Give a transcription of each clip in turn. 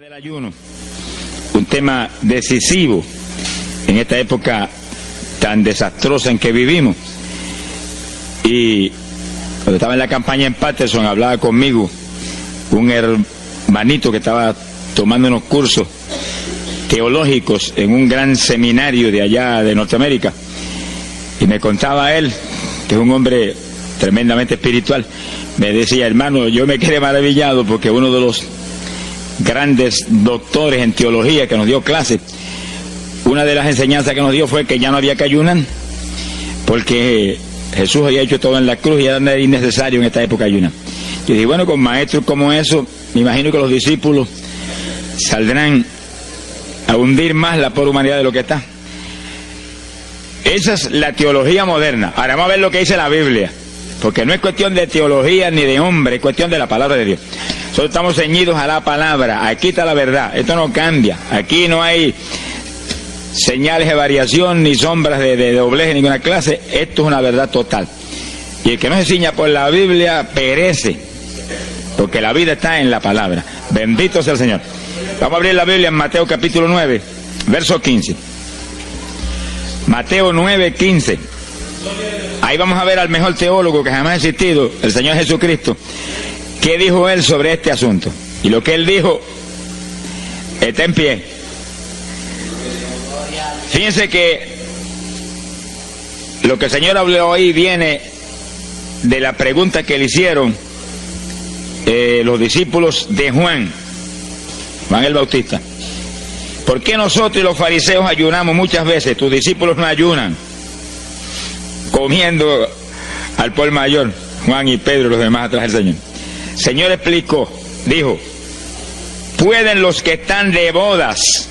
Del ayuno, un tema decisivo en esta época tan desastrosa en que vivimos. Y cuando estaba en la campaña en Patterson, hablaba conmigo un hermanito que estaba tomando unos cursos teológicos en un gran seminario de allá de Norteamérica, y me contaba él, que es un hombre tremendamente espiritual, me decía: hermano, yo me quedé maravillado porque uno de los grandes doctores en teología que nos dio clase, una de las enseñanzas que nos dio fue que ya no había que ayunar, porque Jesús había hecho todo en la cruz y era innecesario en esta época ayunar. Yo dije, bueno, con maestros como eso, me imagino que los discípulos saldrán a hundir más la pobre humanidad de lo que está. Esa es la teología moderna. Ahora vamos a ver lo que dice la Biblia, porque no es cuestión de teología ni de hombre, es cuestión de la palabra de Dios. Nosotros estamos ceñidos a la palabra, aquí está la verdad, esto no cambia, aquí no hay señales de variación ni sombras de doblez de ninguna clase, esto es una verdad total. Y el que no se ciña por la Biblia perece, porque la vida está en la palabra. Bendito sea el Señor. Vamos a abrir la Biblia en Mateo capítulo 9, verso 15. Mateo 9, 15. Ahí vamos a ver al mejor teólogo que jamás ha existido, el Señor Jesucristo. ¿Qué dijo él sobre este asunto? Y lo que él dijo está en pie. Fíjense que lo que el Señor habló ahí viene de la pregunta que le hicieron los discípulos de Juan el Bautista. ¿Por qué nosotros y los fariseos ayunamos muchas veces? Tus discípulos no ayunan, comiendo al por mayor, Juan y Pedro y los demás atrás del Señor. El Señor explicó, dijo: ¿pueden los que están de bodas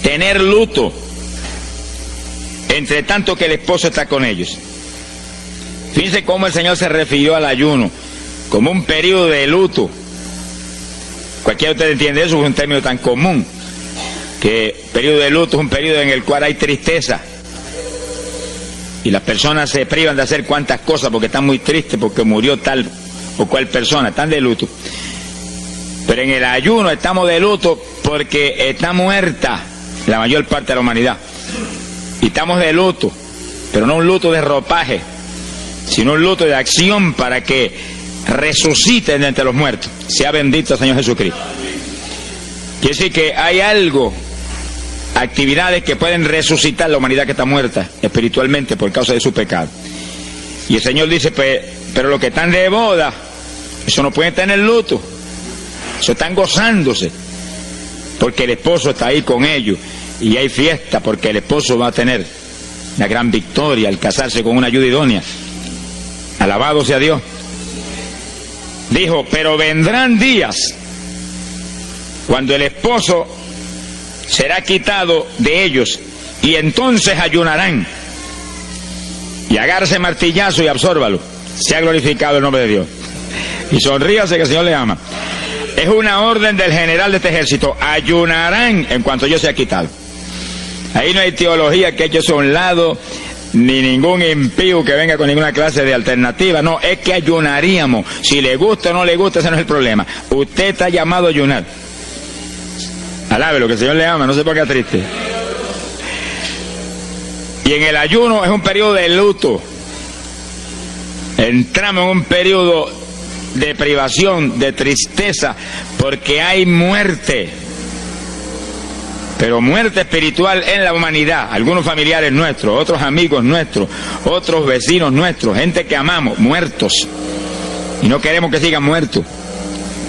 tener luto entre tanto que el esposo está con ellos? Fíjense cómo el Señor se refirió al ayuno como un periodo de luto. Cualquiera de ustedes entiende eso, es un término tan común, que periodo de luto es un periodo en el cual hay tristeza y las personas se privan de hacer cuantas cosas porque están muy tristes porque murió tal o cual persona, están de luto. Pero en el ayuno estamos de luto porque está muerta la mayor parte de la humanidad, y estamos de luto, pero no un luto de ropaje, sino un luto de acción para que resuciten de entre los muertos. Sea bendito el Señor Jesucristo. Quiere decir que hay algo, actividades que pueden resucitar la humanidad que está muerta espiritualmente por causa de su pecado. Y el Señor dice, pero los que están de boda, eso no pueden tener luto, eso están gozándose, porque el esposo está ahí con ellos, y hay fiesta porque el esposo va a tener una gran victoria al casarse con una ayuda idónea. Alabado sea Dios. Dijo, pero vendrán días cuando el esposo será quitado de ellos, y entonces ayunarán. Y agárrese martillazo y absórbalo. Se ha glorificado el nombre de Dios. Y sonríase que el Señor le ama. Es una orden del general de este ejército. Ayunarán en cuanto yo sea quitado. Ahí no hay teología que eche eso a un lado, ni ningún impío que venga con ninguna clase de alternativa. No, es que ayunaríamos. Si le gusta o no le gusta, ese no es el problema. Usted está llamado a ayunar. Alábelo, que el Señor le ama, no se ponga triste. Y en el ayuno es un periodo de luto. Entramos en un periodo de privación, de tristeza, porque hay muerte. Pero muerte espiritual en la humanidad. Algunos familiares nuestros, otros amigos nuestros, otros vecinos nuestros, gente que amamos, muertos. Y no queremos que sigan muertos,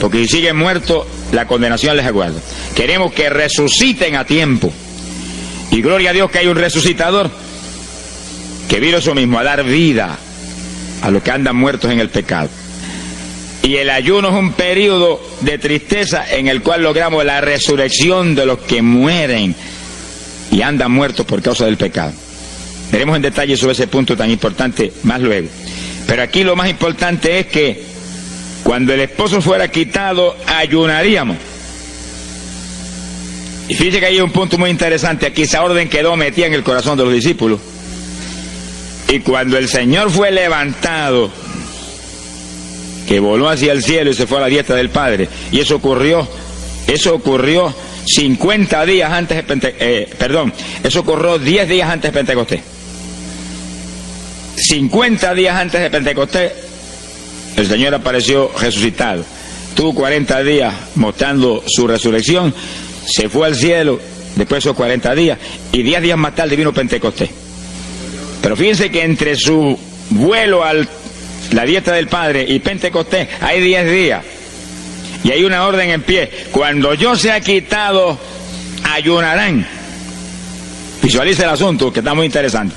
porque si siguen muertos, la condenación les aguarda. Queremos que resuciten a tiempo. Y gloria a Dios que hay un resucitador que vino eso mismo, a dar vida a los que andan muertos en el pecado. Y el ayuno es un periodo de tristeza en el cual logramos la resurrección de los que mueren y andan muertos por causa del pecado. Veremos en detalle sobre ese punto tan importante más luego. Pero aquí lo más importante es que cuando el esposo fuera quitado, ayunaríamos. Y fíjense que hay un punto muy interesante. Aquí esa orden quedó metida en el corazón de los discípulos. Y cuando el Señor fue levantado, que voló hacia el cielo y se fue a la diestra del Padre, y eso ocurrió Eso ocurrió 50 días antes de eso ocurrió 10 días antes de Pentecostés. 50 días antes de Pentecostés, el Señor apareció resucitado. Tuvo 40 días mostrando su resurrección, se fue al cielo después de esos 40 días, y 10 días más tarde vino Pentecostés. Pero fíjense que entre su vuelo a la diestra del Padre y Pentecostés hay 10 días. Y hay una orden en pie: cuando yo sea quitado, ayunarán. Visualice el asunto, que está muy interesante.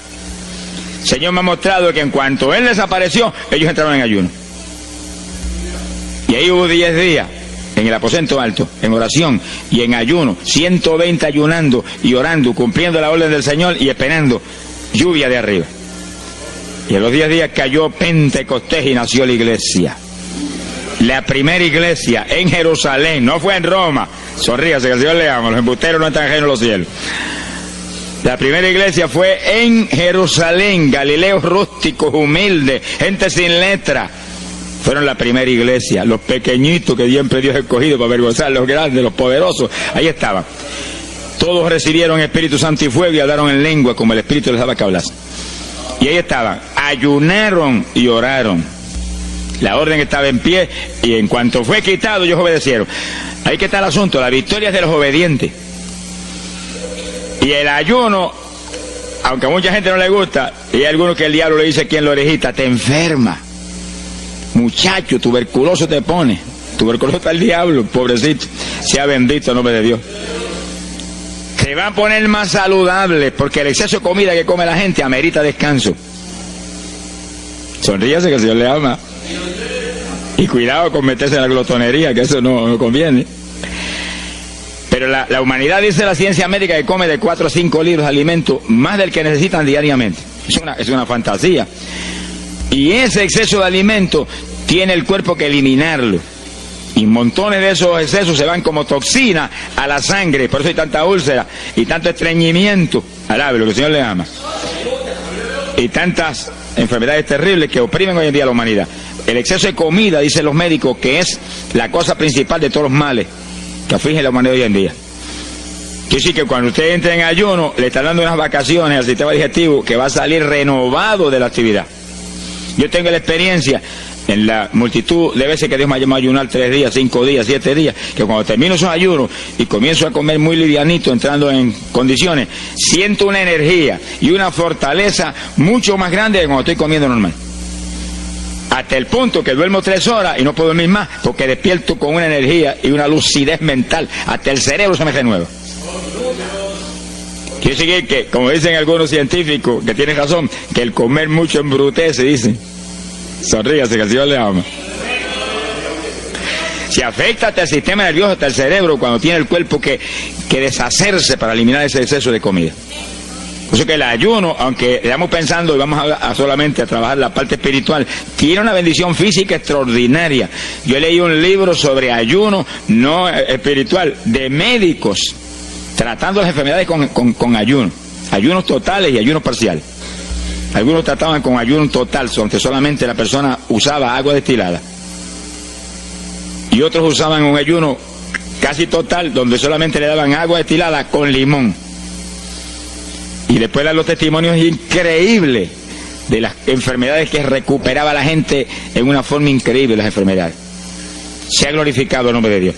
El Señor me ha mostrado que en cuanto Él desapareció, ellos entraron en ayuno. Y ahí hubo 10 días en el aposento alto, en oración y en ayuno, 120 ayunando y orando, cumpliendo la orden del Señor y esperando lluvia de arriba. Y en los 10 días cayó Pentecostés y nació la iglesia. La primera iglesia en Jerusalén, no fue en Roma. Sonríase, que el Señor le ama, los embusteros no están ajenos a los cielos. La primera iglesia fue en Jerusalén, Galileos rústicos, humildes, gente sin letra. Fueron la primera iglesia, los pequeñitos que siempre Dios ha escogido para avergonzar a los grandes, los poderosos, ahí estaban. Todos recibieron Espíritu Santo y fuego y hablaron en lengua como el Espíritu les daba que hablasen. Y ahí estaban, ayunaron y oraron. La orden estaba en pie y en cuanto fue quitado ellos obedecieron. Ahí que está el asunto, la victoria es de los obedientes. Y el ayuno, aunque a mucha gente no le gusta, y hay algunos que el diablo le dice aquí en la orejita: te enferma, muchacho, tuberculoso te pone. Tuberculoso está el diablo, pobrecito, sea bendito el nombre de Dios. Se va a poner más saludable, porque el exceso de comida que come la gente amerita descanso. Sonríase, que el Señor le ama. Y cuidado con meterse en la glotonería, que eso no conviene. Pero la humanidad, dice la ciencia médica, que come de 4 a 5 litros de alimento, más del que necesitan diariamente. Es una fantasía. Y ese exceso de alimento tiene el cuerpo que eliminarlo. Y montones de esos excesos se van como toxina a la sangre. Por eso hay tanta úlcera y tanto estreñimiento. Alabe, lo que el Señor le ama. Y tantas enfermedades terribles que oprimen hoy en día a la humanidad. El exceso de comida, dicen los médicos, que es la cosa principal de todos los males que afligen a la humanidad hoy en día. Quiere decir que cuando usted entra en ayuno, le está dando unas vacaciones al sistema digestivo que va a salir renovado de la actividad. Yo tengo la experiencia en la multitud de veces que Dios me ha llamado a ayunar 3 días, 5 días, 7 días, que cuando termino esos ayunos y comienzo a comer muy livianito, entrando en condiciones, siento una energía y una fortaleza mucho más grande que cuando estoy comiendo normal. Hasta el punto que duermo 3 horas y no puedo dormir más, porque despierto con una energía y una lucidez mental. Hasta el cerebro se me renueva. Quiere decir que, como dicen algunos científicos, que tienen razón, que el comer mucho embrutece, dicen. Sonríase, que el Señor le ama. Se afecta hasta el sistema nervioso, hasta el cerebro, cuando tiene el cuerpo que deshacerse para eliminar ese exceso de comida. Por eso que el ayuno, aunque estamos pensando y vamos a solamente a trabajar la parte espiritual, tiene una bendición física extraordinaria. Yo leí un libro sobre ayuno, no espiritual, de médicos, tratando las enfermedades con ayuno. Ayunos totales y ayunos parciales. Algunos trataban con ayuno total, donde solamente la persona usaba agua destilada. Y otros usaban un ayuno casi total, donde solamente le daban agua destilada con limón. Y después dan los testimonios increíbles de las enfermedades que recuperaba la gente en una forma increíble, las enfermedades. Se ha glorificado el nombre de Dios.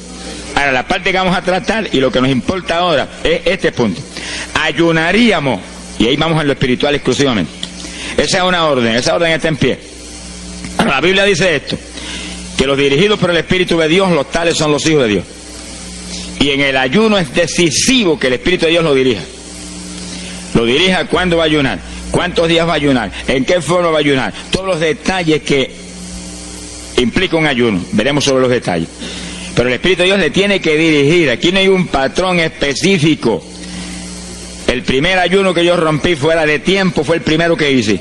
Ahora, la parte que vamos a tratar y lo que nos importa ahora es este punto. Ayunaríamos, y ahí vamos a lo espiritual exclusivamente. Esa es una orden, esa orden está en pie. Ahora, la Biblia dice esto, que los dirigidos por el Espíritu de Dios, los tales son los hijos de Dios. Y en el ayuno es decisivo que el Espíritu de Dios lo dirija. Lo dirija cuándo va a ayunar, cuántos días va a ayunar, en qué forma va a ayunar, todos los detalles que implica un ayuno, veremos sobre los detalles. Pero el Espíritu de Dios le tiene que dirigir, aquí no hay un patrón específico. El primer ayuno que yo rompí fuera de tiempo fue el primero que hice,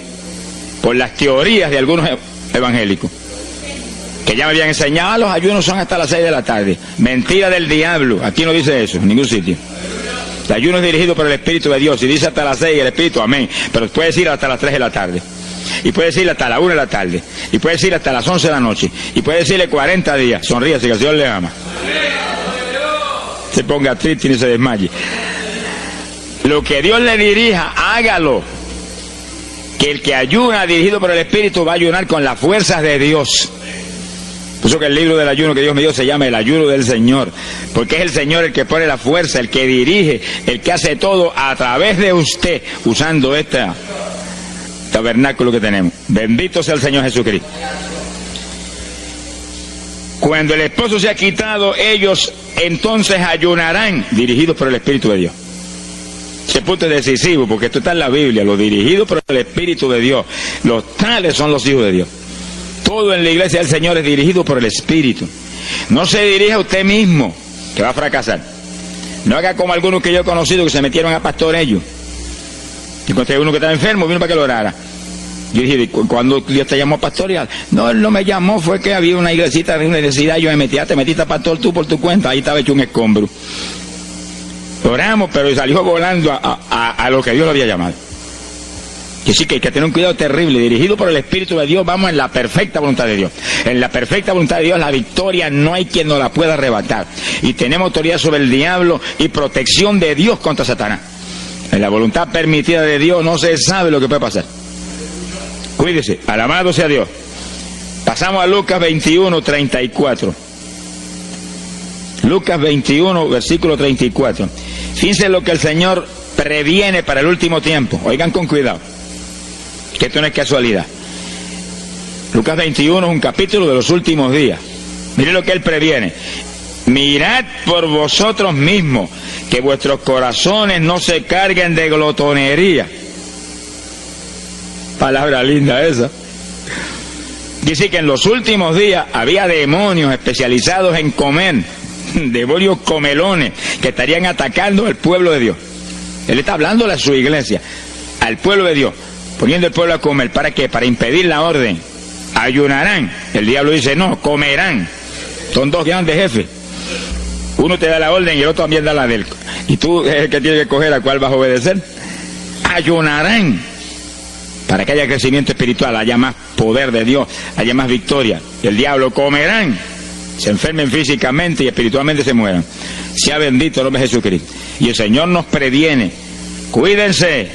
por las teorías de algunos evangélicos, que ya me habían enseñado, los ayunos son hasta las 6 de la tarde. Mentira del diablo, aquí no dice eso, en ningún sitio. El ayuno es dirigido por el Espíritu de Dios, y dice hasta las 6 el Espíritu, amén, pero puede decir hasta las 3 de la tarde, y puede decirle hasta la 1 de la tarde, y puede decirle hasta las 11 de la noche, y puede decirle 40 días, sonríase que el Señor le ama. se ponga triste ni se desmaye. Lo que Dios le dirija, hágalo. Que el que ayuna dirigido por el Espíritu va a ayunar con las fuerzas de Dios. Por eso que el libro del ayuno que Dios me dio se llama el ayuno del Señor, porque es el Señor el que pone la fuerza, el que dirige, el que hace todo a través de usted, usando este tabernáculo que tenemos. Bendito sea el Señor Jesucristo. Cuando el esposo se ha quitado, ellos entonces ayunarán, dirigidos por el Espíritu de Dios. Ese punto es decisivo, porque esto está en la Biblia, los dirigidos por el Espíritu de Dios. Los tales son los hijos de Dios. Todo en la iglesia del Señor es dirigido por el Espíritu. No se dirija a usted mismo, que va a fracasar. No haga como algunos que yo he conocido que se metieron a pastor ellos. Encontré uno que estaba enfermo, vino para que lo orara. Yo dije, ¿cuándo Dios te llamó a pastorear? No, él no me llamó, fue que había una iglesita de una necesidad, yo me metí, te metiste a pastor tú por tu cuenta, ahí estaba hecho un escombro. Oramos, pero salió volando a lo que Dios lo había llamado. Que sí, que hay que tener un cuidado terrible, dirigido por el Espíritu de Dios, vamos en la perfecta voluntad de Dios. En la perfecta voluntad de Dios, la victoria no hay quien nos la pueda arrebatar. Y tenemos autoridad sobre el diablo y protección de Dios contra Satanás. En la voluntad permitida de Dios no se sabe lo que puede pasar. Cuídese, alabado sea Dios. Pasamos a Lucas 21, 34. Lucas 21, versículo 34. Fíjense lo que el Señor previene para el último tiempo. Oigan con cuidado, que esto no es casualidad. Lucas 21 es un capítulo de los últimos días. Miren lo que Él previene. Mirad por vosotros mismos, que vuestros corazones no se carguen de glotonería. Palabra linda esa. Dice que en los últimos días había demonios especializados en comer, demonios comelones, que estarían atacando al pueblo de Dios. Él está hablando a su iglesia, al pueblo de Dios, poniendo al pueblo a comer. ¿Para qué? Para impedir la orden. Ayunarán. El diablo dice, no, comerán. Son dos grandes jefes. Uno te da la orden y el otro también da la del. Y tú es el que tiene que escoger a cuál vas a obedecer. Ayunarán. Para que haya crecimiento espiritual, haya más poder de Dios, haya más victoria. El diablo comerán, se enfermen físicamente y espiritualmente se mueran. Sea bendito el nombre de Jesucristo. Y el Señor nos previene, cuídense,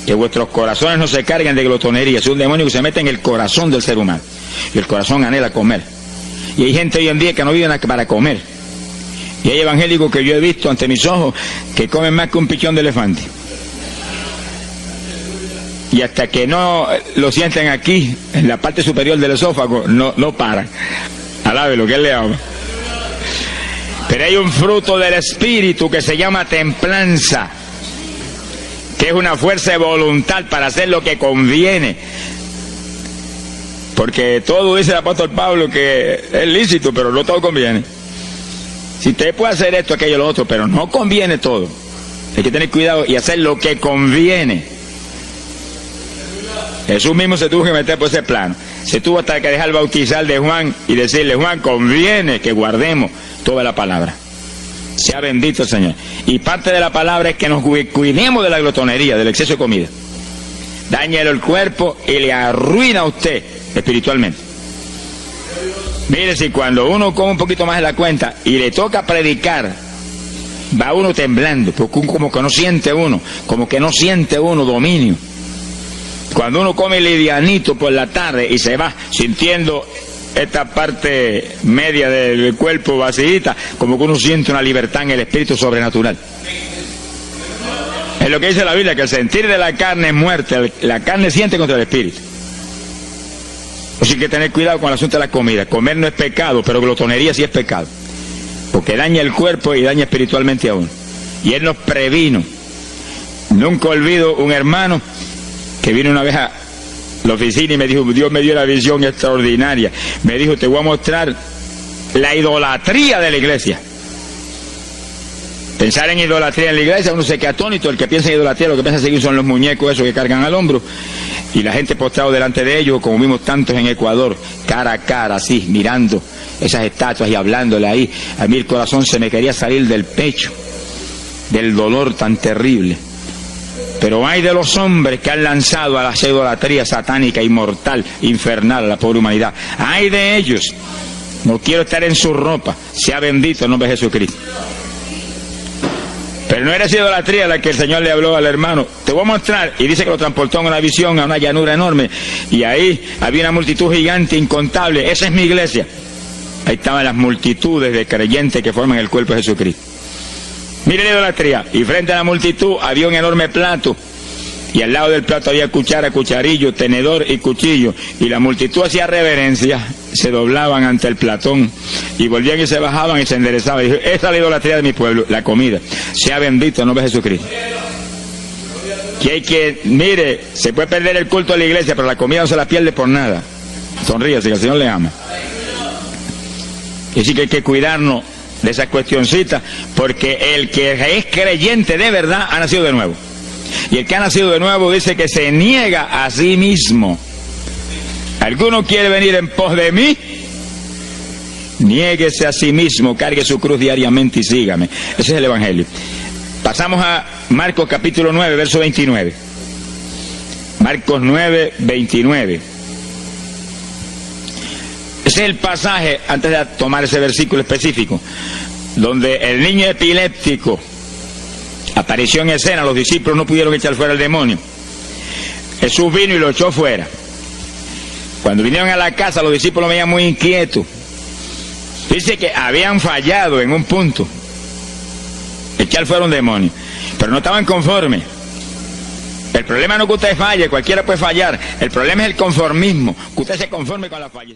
que vuestros corazones no se carguen de glotonería. Es un demonio que se mete en el corazón del ser humano. Y el corazón anhela comer. Y hay gente hoy en día que no vive para comer. Y hay evangélicos que yo he visto ante mis ojos que comen más que un pichón de elefante. Y hasta que no lo sienten aquí, en la parte superior del esófago, no paran. Alabe lo que Él le ama. Pero hay un fruto del Espíritu que se llama templanza, que es una fuerza de voluntad para hacer lo que conviene. Porque todo dice el apóstol Pablo que es lícito, pero no todo conviene. Si usted puede hacer esto, aquello, lo otro, pero no conviene todo. Hay que tener cuidado y hacer lo que conviene. Jesús mismo se tuvo que meter por ese plano. Se tuvo hasta que dejar bautizar de Juan y decirle, Juan, conviene que guardemos toda la palabra. Sea bendito el Señor. Y parte de la palabra es que nos cuidemos de la glotonería, del exceso de comida. Dáñelo el cuerpo y le arruina a usted espiritualmente. Mire, si cuando uno come un poquito más de la cuenta y le toca predicar, va uno temblando, porque como que no siente uno dominio. Cuando uno come livianito por la tarde y se va sintiendo esta parte media del cuerpo vacíita, como que uno siente una libertad en el espíritu sobrenatural. Es lo que dice la Biblia, que el sentir de la carne es muerte, la carne siente contra el espíritu. Así que hay que tener cuidado con el asunto de la comida. Comer no es pecado, pero glotonería sí es pecado, porque daña el cuerpo y daña espiritualmente a uno. Y Él nos previno. Nunca olvido un hermano que vino una vez a la oficina y me dijo, Dios me dio la visión extraordinaria. Me dijo, te voy a mostrar la idolatría de la iglesia. Pensar en idolatría en la iglesia, uno se queda atónito. El que piensa en idolatría, lo que piensa seguir son los muñecos esos que cargan al hombro. Y la gente postrado delante de ellos, como vimos tantos en Ecuador, cara a cara, así, mirando esas estatuas y hablándole ahí. A mí el corazón se me quería salir del pecho, del dolor tan terrible. Pero hay de los hombres que han lanzado a la idolatría satánica, inmortal, infernal a la pobre humanidad. Hay de ellos. No quiero estar en su ropa. Sea bendito el nombre de Jesucristo. Pero no era esa idolatría la que el Señor le habló al hermano. Te voy a mostrar, y dice que lo transportó en una visión a una llanura enorme, y ahí había una multitud gigante, incontable. Esa es mi iglesia. Ahí estaban las multitudes de creyentes que forman el cuerpo de Jesucristo. Mire la idolatría, y frente a la multitud había un enorme plato, y al lado del plato había cuchara, cucharillo, tenedor y cuchillo, y la multitud hacía reverencia, se doblaban ante el platón, y volvían y se bajaban y se enderezaban. Y dijo, esa es la idolatría de mi pueblo, la comida. Sea bendito el nombre de Jesucristo. Mire, se puede perder el culto de la iglesia, pero la comida no se la pierde por nada. Sonríase, que el Señor le ama. Y sí que hay que cuidarnos de esas cuestioncitas, porque el que es creyente de verdad ha nacido de nuevo. Y el que ha nacido de nuevo dice que se niega a sí mismo. ¿Alguno quiere venir en pos de mí? Niéguese a sí mismo, cargue su cruz diariamente y sígame. Ese es el Evangelio. Pasamos a Marcos capítulo 9, verso 29. Marcos 9, 29. Ese es el pasaje, antes de tomar ese versículo específico, donde el niño epiléptico apareció en escena. Los discípulos no pudieron echar fuera el demonio. Jesús vino y lo echó fuera. Cuando vinieron a la casa, los discípulos veían muy inquietos. Dice que habían fallado en un punto, echar fuera un demonio, pero no estaban conformes. El problema no es que usted falle, cualquiera puede fallar. El problema es el conformismo, que usted se conforme con la falla.